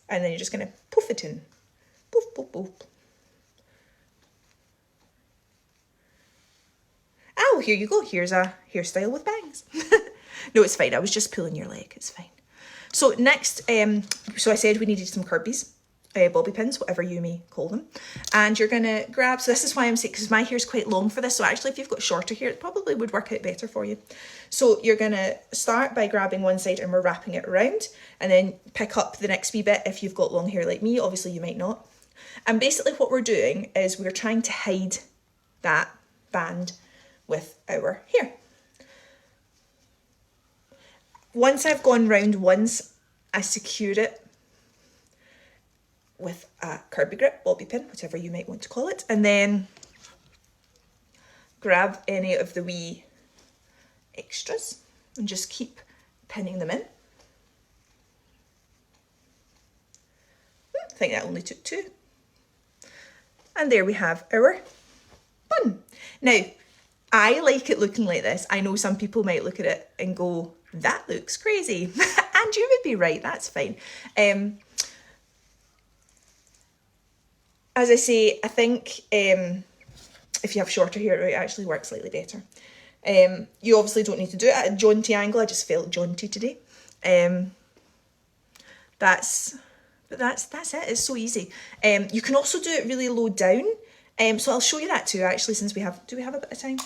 And then you're just going to poof it in. Poof, poof, poof. Oh, here you go. Here's a hairstyle with bangs. No, it's fine. I was just pulling your leg. It's fine. So next, so I said we needed some Kirby's, bobby pins, whatever you may call them. And you're going to grab, so this is why I'm saying, because my hair's quite long for this. So actually, if you've got shorter hair, it probably would work out better for you. So you're going to start by grabbing one side and we're wrapping it around. And then pick up the next wee bit if you've got long hair like me. Obviously, you might not. And basically what we're doing is we're trying to hide that band with our hair. Once I've gone round once, I secure it with a Kirby grip, bobby pin, whatever you might want to call it, and then grab any of the wee extras and just keep pinning them in. I think that only took two. And there we have our bun. Now, I like it looking like this. I know some people might look at it and go, that looks crazy. And you would be right, that's fine. As I say, I think if you have shorter hair, it actually works slightly better. You obviously don't need to do it at a jaunty angle. I just felt jaunty today. That's it. It's so easy. You can also do it really low down. So I'll show you that too, actually, since we have... Do we have a bit of time?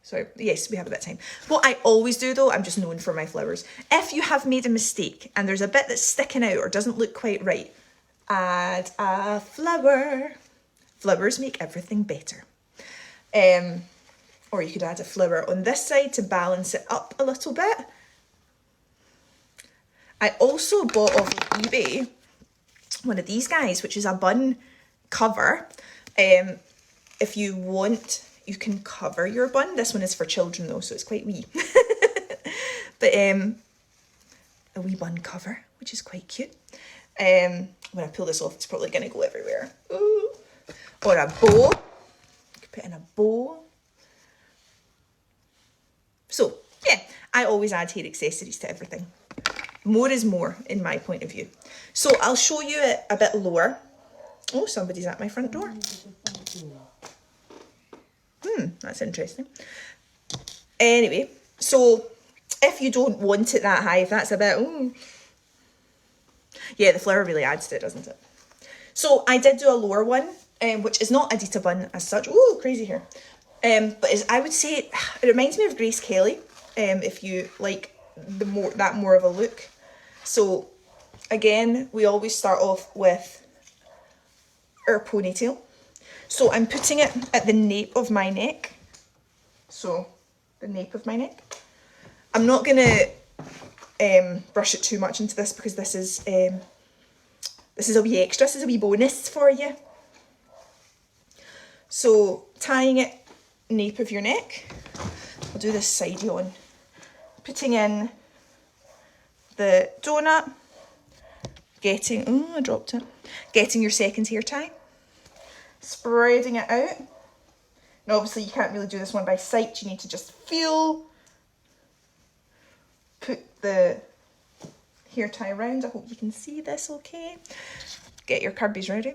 So yes, we have a bit of time. What I always do though, I'm just known for my flowers. If you have made a mistake and there's a bit that's sticking out or doesn't look quite right, add a flower. Flowers make everything better. Or you could add a flower on this side to balance it up a little bit. I also bought off of eBay one of these guys, which is a bun cover. If you want, you can cover your bun. This one is for children though, so it's quite wee. But a wee bun cover, which is quite cute. When I pull this off, it's probably going to go everywhere. Ooh. Or a bow. You could put in a bow. So, yeah, I always add hair accessories to everything. More is more, in my point of view. So, I'll show you it a bit lower. Oh, somebody's at my front door. That's interesting. Anyway, so if you don't want it that high, if that's a bit, yeah, the flower really adds to it, doesn't it? So I did do a lower one, which is not a Dita Bun as such. Oh, crazy hair. But I would say it reminds me of Grace Kelly, if you like that more of a look. So again, we always start off with our ponytail. So I'm putting it at the nape of my neck. So the nape of my neck. I'm not going to brush it too much into this because this is a wee extra. This is a wee bonus for you. So tying it nape of your neck. I'll do this side on. Putting in the donut. I dropped it. Getting your second hair tie. Spreading it out. Now obviously you can't really do this one by sight, you need to just feel. Put the hair tie around. I hope you can see this okay. Get your Kirby's ready.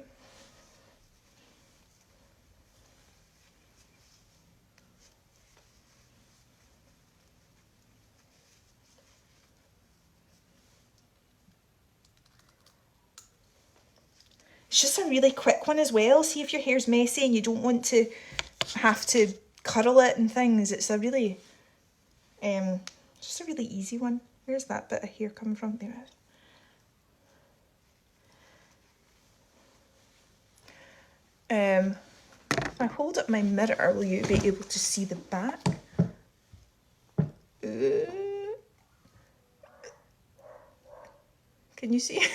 It's just a really quick one as well. See if your hair's messy and you don't want to have to curl it and things. It's a really, just a really easy one. Where's that bit of hair coming from? There it is. If I hold up my mirror, will you be able to see the back? Can you see?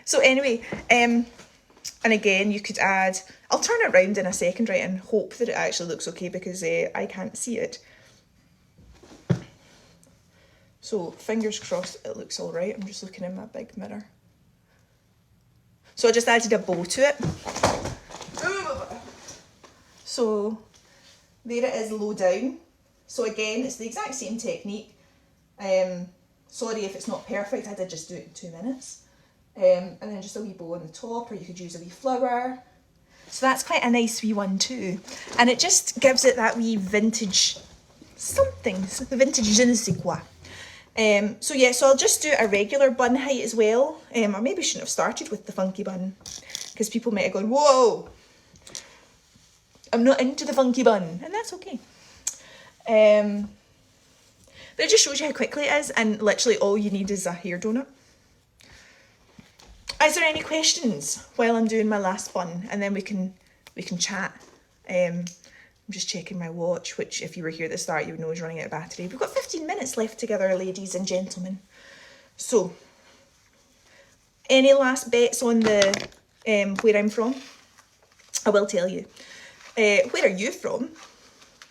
So anyway, and again, you could add, I'll turn it around in a second, right, and hope that it actually looks okay, because I can't see it. So fingers crossed it looks all right. I'm just looking in my big mirror. So I just added a bow to it. So there it is, low down. So again, it's the exact same technique. Sorry if it's not perfect, I did just do it in 2 minutes. And then just a wee bow on the top, or you could use a wee flower. So that's quite a nice wee one too. And it just gives it that wee vintage something, the vintage je ne sais quoi. So yeah, so I'll just do a regular bun height as well. I maybe shouldn't have started with the funky bun, because people might have gone, whoa, I'm not into the funky bun, and that's okay. But it just shows you how quickly it is, and literally all you need is a hair donut. Is there any questions while I'm doing my last bun, and then we can chat? I'm just checking my watch, which if you were here at the start, you would know is running out of battery. We've got 15 minutes left together, ladies and gentlemen. So, any last bets on the where I'm from? I will tell you. Where are you from?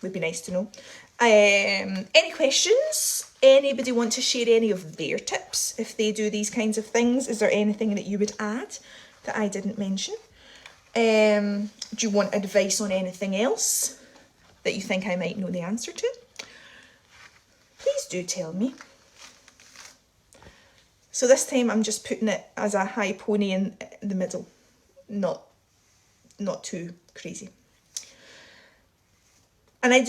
Would be nice to know. Any questions? Anybody want to share any of their tips if they do these kinds of things? Is there anything that you would add that I didn't mention? Do you want advice on anything else that you think I might know the answer to? Please do tell me. So this time I'm just putting it as a high pony in the middle, not too crazy. And I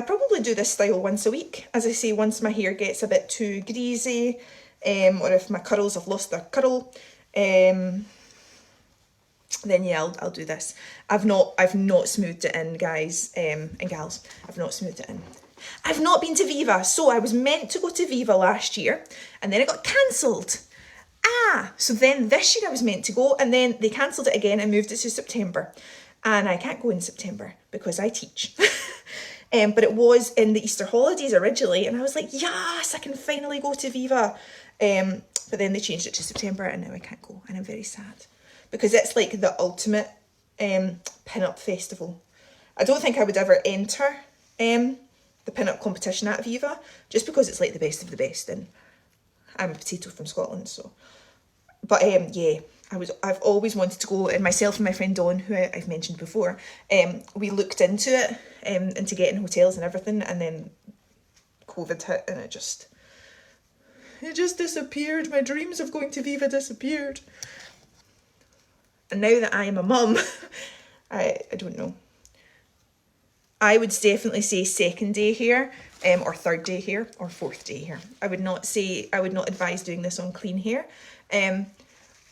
probably do this style once a week. As I say, once my hair gets a bit too greasy, or if my curls have lost their curl, then yeah, I'll do this. I've not smoothed it in, guys and gals. I've not smoothed it in. I've not been to Viva. So I was meant to go to Viva last year, and then it got cancelled. So then this year I was meant to go, and then they cancelled it again and moved it to September. And I can't go in September because I teach. But it was in the Easter holidays originally, and I was like, yes, I can finally go to Viva. But then they changed it to September, and now I can't go, and I'm very sad, because it's like the ultimate pin-up festival. I don't think I would ever enter the pin-up competition at Viva, just because it's like the best of the best, and I'm a potato from Scotland, so. But yeah, I've always wanted to go, and myself and my friend Dawn, who I've mentioned before, we looked into it, into getting hotels and everything, and then COVID hit, and it just disappeared. My dreams of going to Viva disappeared. And now that I am a mum, I don't know. I would definitely say second day here, or third day here, or fourth day here. I would not advise doing this on clean hair.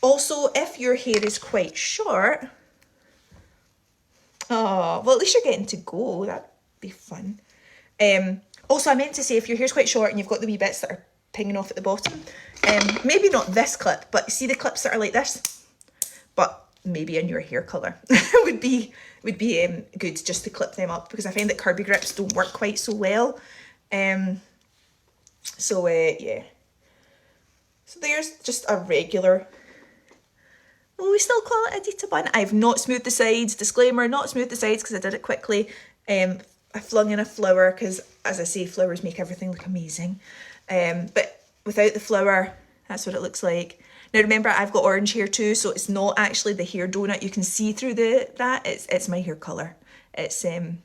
Also, if your hair is quite short, well, at least you're getting to go. That'd be fun. Also, I meant to say, if your hair's quite short and you've got the wee bits that are pinging off at the bottom, maybe not this clip, but see the clips that are like this, but maybe in your hair colour would be good just to clip them up, because I find that curby grips don't work quite so well. Yeah. So there's just a regular, will we still call it a Dita Bun? I've not smoothed the sides. Disclaimer, not smoothed the sides because I did it quickly. I flung in a flower because, as I say, flowers make everything look amazing. But without the flower, that's what it looks like. Now remember, I've got orange hair too, so it's not actually the hair donut. You can see through that. It's my hair colour. It's the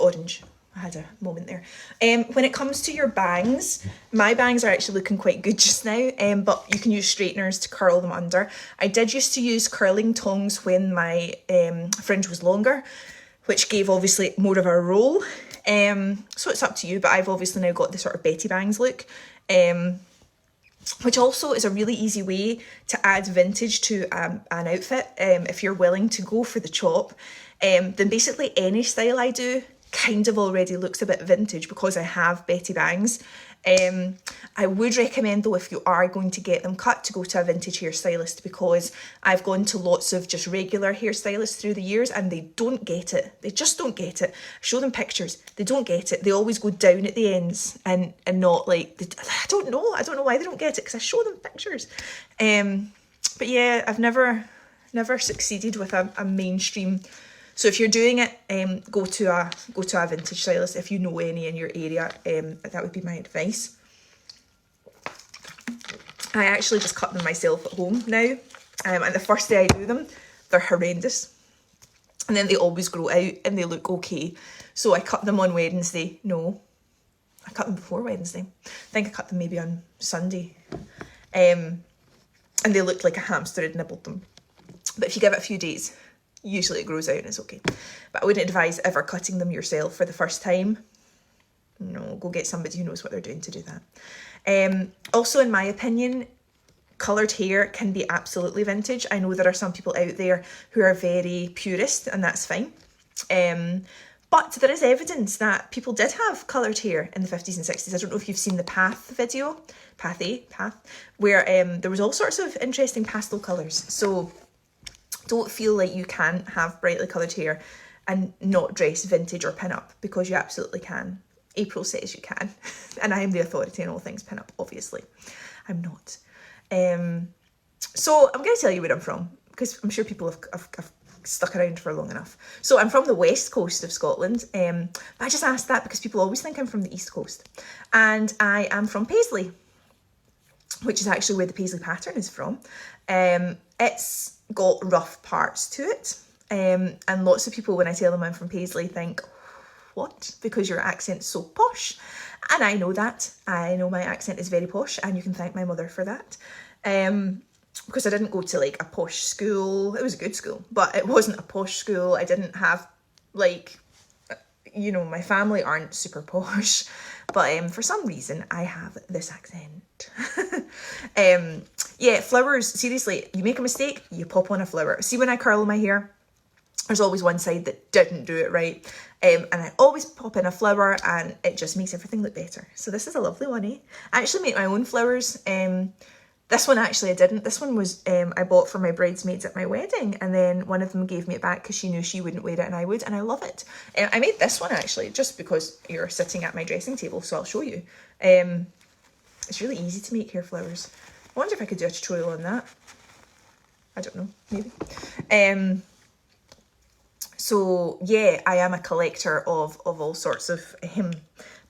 orange. I had a moment there. When it comes to your bangs, my bangs are actually looking quite good just now, but you can use straighteners to curl them under. I did used to use curling tongs when my fringe was longer, which gave obviously more of a roll. So it's up to you, but I've obviously now got the sort of Betty Bangs look. which also is a really easy way to add vintage to an outfit. If you're willing to go for the chop, then basically any style I do kind of already looks a bit vintage because I have Betty bangs. I would recommend though, if you are going to get them cut, to go to a vintage hairstylist, because I've gone to lots of just regular hairstylists through the years and they don't get it. They just don't get it. I show them pictures, they don't get it. They always go down at the ends and not like, I don't know why they don't get it, because I show them pictures. But yeah, I've never succeeded with a mainstream. So if you're doing it, go to a vintage stylist if you know any in your area. That would be my advice. I actually just cut them myself at home now, and the first day I do them, they're horrendous, and then they always grow out and they look okay. So I cut them on Wednesday. No, I cut them before Wednesday. I think I cut them maybe on Sunday, and they looked like a hamster had nibbled them. But if you give it a few days, usually it grows out and it's okay. But I wouldn't advise ever cutting them yourself for the first time. No, go get somebody who knows what they're doing to do that. Also, in my opinion, coloured hair can be absolutely vintage. I know there are some people out there who are very purist, and that's fine. But there is evidence that people did have coloured hair in the 50s and 60s. I don't know if you've seen the Path video, where there was all sorts of interesting pastel colours. So don't feel like you can't have brightly coloured hair and not dress vintage or pin-up, because you absolutely can. April says you can, and I am the authority on all things pin-up, obviously. I'm not. So I'm going to tell you where I'm from, because I'm sure people have stuck around for long enough. So I'm from the west coast of Scotland. But I just asked that because people always think I'm from the east coast. And I am from Paisley, which is actually where the Paisley pattern is from. It's got rough parts to it. And lots of people, when I tell them I'm from Paisley, think, what? Because your accent's so posh. And I know that. I know my accent is very posh, and you can thank my mother for that. Because I didn't go to like a posh school. It was a good school, but it wasn't a posh school. I didn't have like, you know, my family aren't super posh, but for some reason I have this accent. Yeah, flowers, seriously, you make a mistake, you pop on a flower. See, when I curl my hair, there's always one side that didn't do it right. And I always pop in a flower, and it just makes everything look better. So this is a lovely one, eh? I actually make my own flowers. This one actually I didn't. This one was I bought for my bridesmaids at my wedding, and then one of them gave me it back because she knew she wouldn't wear it and I would, and I love it. I made this one actually just because you're sitting at my dressing table, so I'll show you. It's really easy to make hair flowers. I wonder if I could do a tutorial on that. I don't know, maybe. So yeah, I am a collector of all sorts of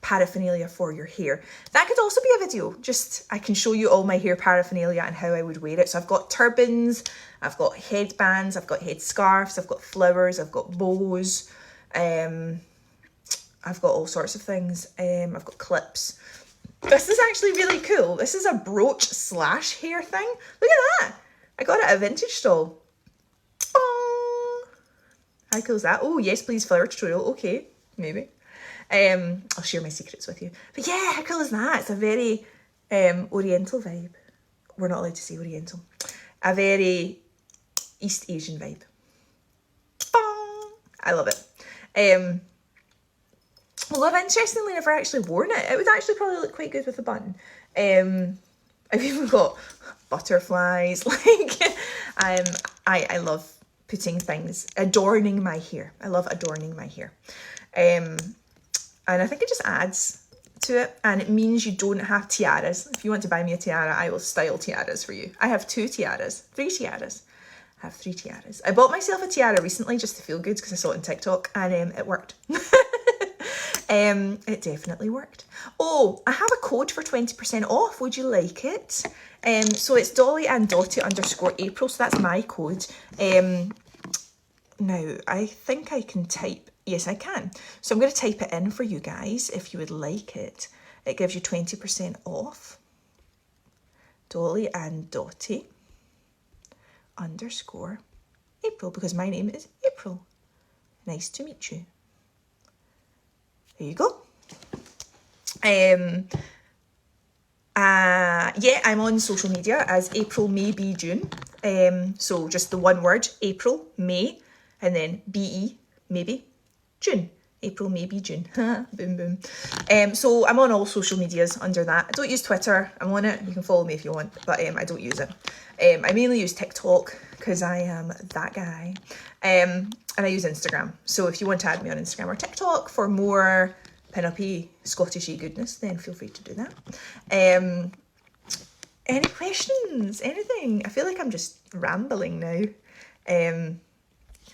paraphernalia for your hair. That could also be a video. Just, I can show you all my hair paraphernalia and how I would wear it. So I've got turbans, I've got headbands, I've got head scarves, I've got flowers, I've got bows, I've got all sorts of things. I've got clips. This is actually really cool. This is a brooch slash hair thing. Look at that. I got it at a vintage stall. Oh, how cool is that? Oh, yes, please, flower tutorial. Okay, maybe. I'll share my secrets with you. But yeah, how cool is that? It's a very Oriental vibe. We're not allowed to say Oriental. A very East Asian vibe. I love it. Well, I've interestingly never actually worn it. It would actually probably look quite good with a bun. I've even got butterflies. Like, I love putting things, adorning my hair. I love adorning my hair. And I think it just adds to it, and it means you don't have tiaras. If you want to buy me a tiara, I will style tiaras for you. I have 3 tiaras. I have 3 tiaras. I bought myself a tiara recently just to feel good because I saw it on TikTok, and it worked. It definitely worked. Oh, I have a code for 20% off. Would you like it? So it's Dolly and Dotty _April. So that's my code. Now, I think I can type. Yes, I can. So I'm going to type it in for you guys if you would like it. It gives you 20% off. Dolly and Dotty _April, because my name is April. Nice to meet you. There you go. Yeah, I'm on social media as April May Be June. So just the one word, April May, and then BE maybe June. April Maybe June. Boom boom. So I'm on all social medias under that. I don't use Twitter. I'm on it. You can follow me if you want, but I don't use it. I mainly use TikTok because I am that guy. And I use Instagram. So if you want to add me on Instagram or TikTok for more pin-uppy, Scottishy goodness, then feel free to do that. Any questions? Anything? I feel like I'm just rambling now.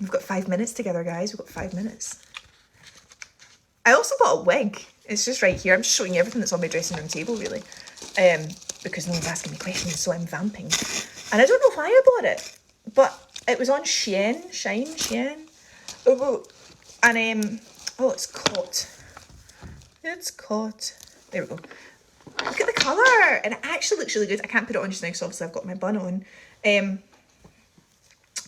We've got 5 minutes together, guys. We've got 5 minutes. I also bought a wig. It's just right here. I'm just showing you everything that's on my dressing room table, really. Because no one's asking me questions, so I'm vamping. And I don't know why I bought it, but it was on Shein. Oh, and oh, it's caught. It's caught. There we go. Look at the colour, and it actually looks really good. I can't put it on just now because obviously I've got my bun on.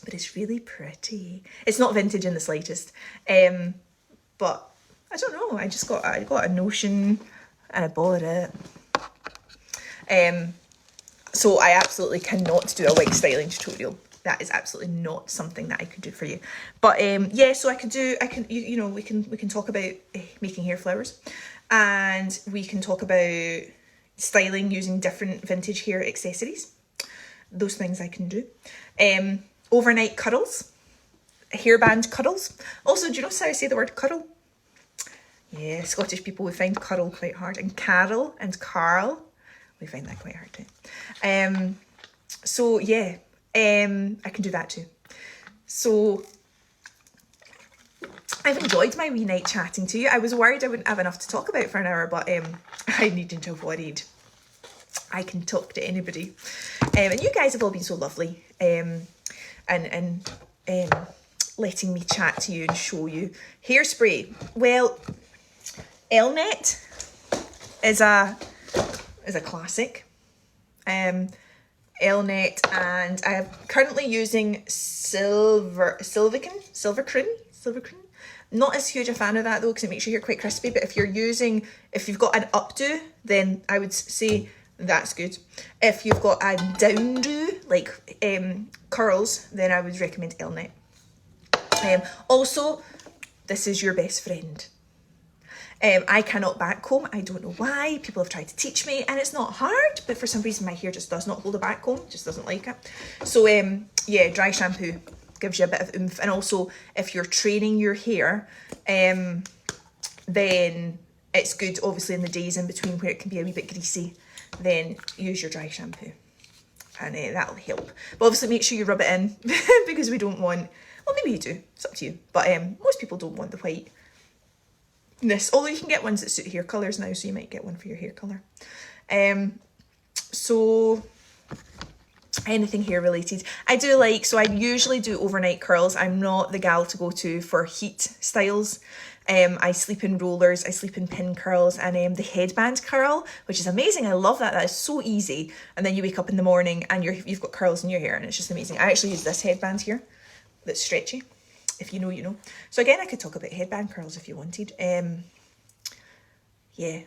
But it's really pretty. It's not vintage in the slightest. But I don't know. I got a notion and I bought it. So I absolutely cannot do a wig styling tutorial. That is absolutely not something that I could do for you. But yeah, so we can talk about making hair flowers, and we can talk about styling using different vintage hair accessories. Those things I can do. Overnight curls, hairband curls. Also, do you know how I say the word curl? Yeah, Scottish people, we find curl quite hard. And Carol and Carl, we find that quite hard too. So yeah, I can do that too. So I've enjoyed my wee night chatting to you. I was worried I wouldn't have enough to talk about for an hour, but I needn't have worried. I can talk to anybody. And you guys have all been so lovely. And letting me chat to you and show you. Hairspray. Well, Elnet is a classic. Elnet, and I'm currently using Silvercrin. Not as huge a fan of that though, because it makes your hair quite crispy. But if you've got an updo, then I would say that's good. If you've got a downdo, like curls, then I would recommend Elnet. Also, this is your best friend. I cannot backcomb. I don't know why. People have tried to teach me, and it's not hard, but for some reason my hair just does not hold a backcomb. Just doesn't like it. So yeah, dry shampoo gives you a bit of oomph. And also, if you're training your hair, then it's good, obviously, in the days in between where it can be a wee bit greasy, then use your dry shampoo, and that'll help. But obviously make sure you rub it in because we don't want, well, maybe you do, it's up to you, but most people don't want the whiteness, although you can get ones that suit hair colours now, so you might get one for your hair colour. So anything hair related. I usually do overnight curls. I'm not the gal to go to for heat styles. I sleep in rollers, I sleep in pin curls, and the headband curl, which is amazing. I love that. That is so easy. And then you wake up in the morning and you've got curls in your hair, and it's just amazing. I actually use this headband here that's stretchy. If you know, you know. So again, I could talk about headband curls if you wanted. Yeah.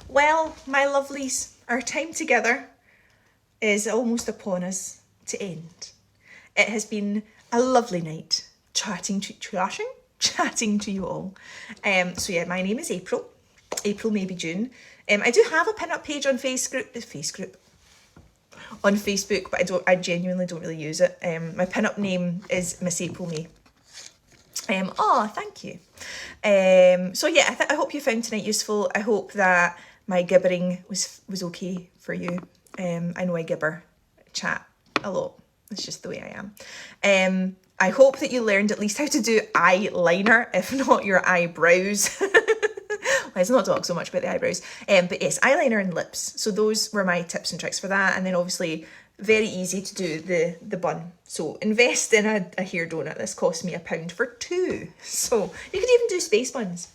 Well, my lovelies, our time together is almost upon us to end. It has been a lovely night chatting to you all. So yeah, my name is April. April Maybe June. I do have a pin-up page on Facebook, but I genuinely don't really use it. My pin-up name is Miss April May. Oh, thank you. So yeah, I hope you found tonight useful. I hope that my gibbering was okay for you. I know I gibber, chat a lot. It's just the way I am. I hope that you learned at least how to do eyeliner, if not your eyebrows. Let's not talk so much about the eyebrows. But yes, eyeliner and lips. So those were my tips and tricks for that. And then obviously very easy to do the bun. So invest in a hair donut. This cost me £1 for 2. So you could even do space buns.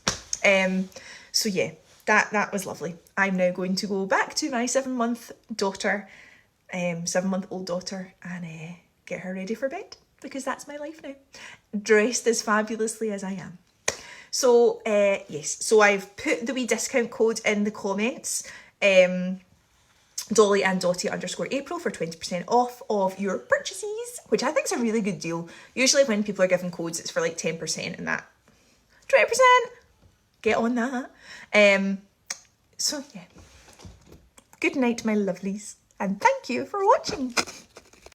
So yeah, that was lovely. I'm now going to go back to my 7-month-old daughter, and get her ready for bed, because that's my life now. Dressed as fabulously as I am. So yes, so I've put the wee discount code in the comments. Dolly and Dotty _April for 20% off of your purchases, which I think is a really good deal. Usually when people are giving codes, it's for like 10% and that 20%. Get on that. So yeah. Good night, my lovelies, and thank you for watching.